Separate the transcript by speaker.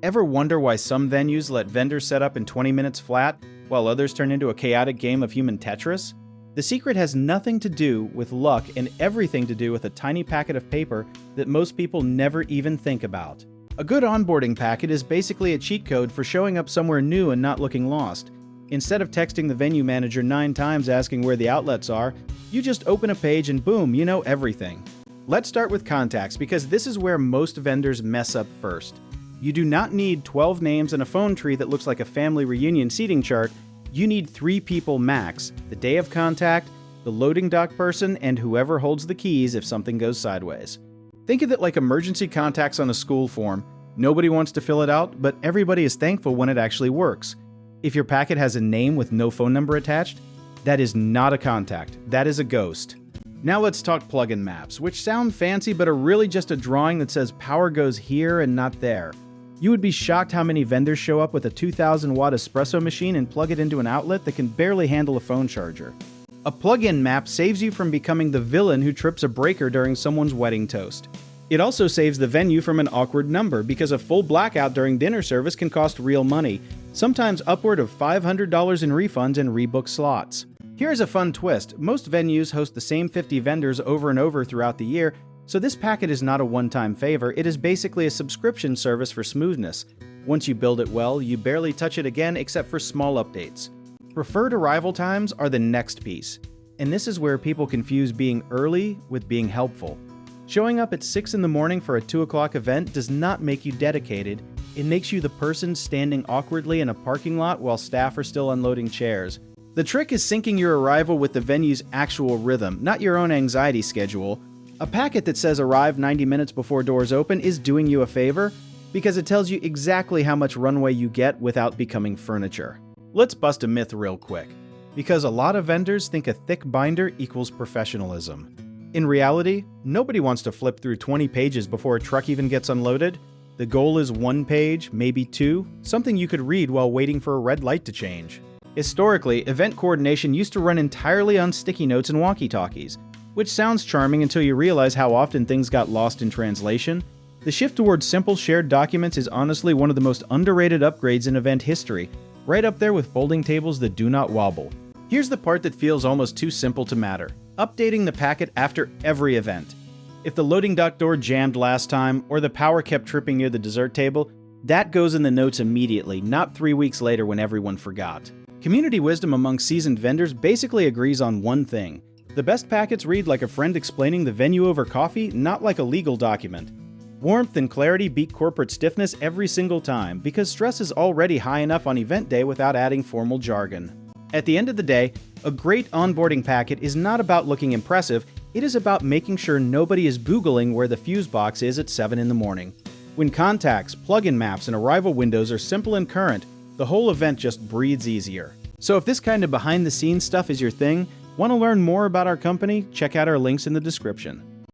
Speaker 1: Ever wonder why some venues let vendors set up in 20 minutes flat, while others turn into a chaotic game of human Tetris? The secret has nothing to do with luck and everything to do with a tiny packet of paper that most people never even think about. A good onboarding packet is basically a cheat code for showing up somewhere new and not looking lost. Instead of texting the venue manager 9 times asking where the outlets are, you just open a page and boom, you know everything. Let's start with contacts because this is where most vendors mess up first. You do not need 12 names and a phone tree that looks like a family reunion seating chart. You need 3 people max: the day of contact, the loading dock person, and whoever holds the keys if something goes sideways. Think of it like emergency contacts on a school form. Nobody wants to fill it out, but everybody is thankful when it actually works. If your packet has a name with no phone number attached, that is not a contact. That is a ghost. Now let's talk plugin maps, which sound fancy but are really just a drawing that says power goes here and not there. You would be shocked how many vendors show up with a 2,000-watt espresso machine and plug it into an outlet that can barely handle a phone charger. A plug-in map saves you from becoming the villain who trips a breaker during someone's wedding toast. It also saves the venue from an awkward number because a full blackout during dinner service can cost real money, sometimes upward of $500 in refunds and rebook slots. Here's a fun twist. Most venues host the same 50 vendors over and over throughout the year, so this packet is not a one-time favor. It is basically a subscription service for smoothness. Once you build it well, you barely touch it again except for small updates. Preferred arrival times are the next piece, and this is where people confuse being early with being helpful. Showing up at 6 in the morning for a 2 o'clock event does not make you dedicated. It makes you the person standing awkwardly in a parking lot while staff are still unloading chairs. The trick is syncing your arrival with the venue's actual rhythm, not your own anxiety schedule. A packet that says arrive 90 minutes before doors open is doing you a favor because it tells you exactly how much runway you get without becoming furniture. Let's bust a myth real quick, because a lot of vendors think a thick binder equals professionalism. In reality, nobody wants to flip through 20 pages before a truck even gets unloaded. The goal is 1 page, maybe 2, something you could read while waiting for a red light to change. Historically, event coordination used to run entirely on sticky notes and walkie-talkies, which sounds charming until you realize how often things got lost in translation. The shift towards simple shared documents is honestly one of the most underrated upgrades in event history, right up there with folding tables that do not wobble. Here's the part that feels almost too simple to matter: updating the packet after every event. If the loading dock door jammed last time, or the power kept tripping near the dessert table, that goes in the notes immediately, not 3 weeks later when everyone forgot. Community wisdom among seasoned vendors basically agrees on one thing: the best packets read like a friend explaining the venue over coffee, not like a legal document. Warmth and clarity beat corporate stiffness every single time, because stress is already high enough on event day without adding formal jargon. At the end of the day, a great onboarding packet is not about looking impressive, it is about making sure nobody is Googling where the fuse box is at 7 in the morning. When contacts, plugin maps, and arrival windows are simple and current, the whole event just breathes easier. So if this kind of behind-the-scenes stuff is your thing, want to learn more about our company? Check out our links in the description.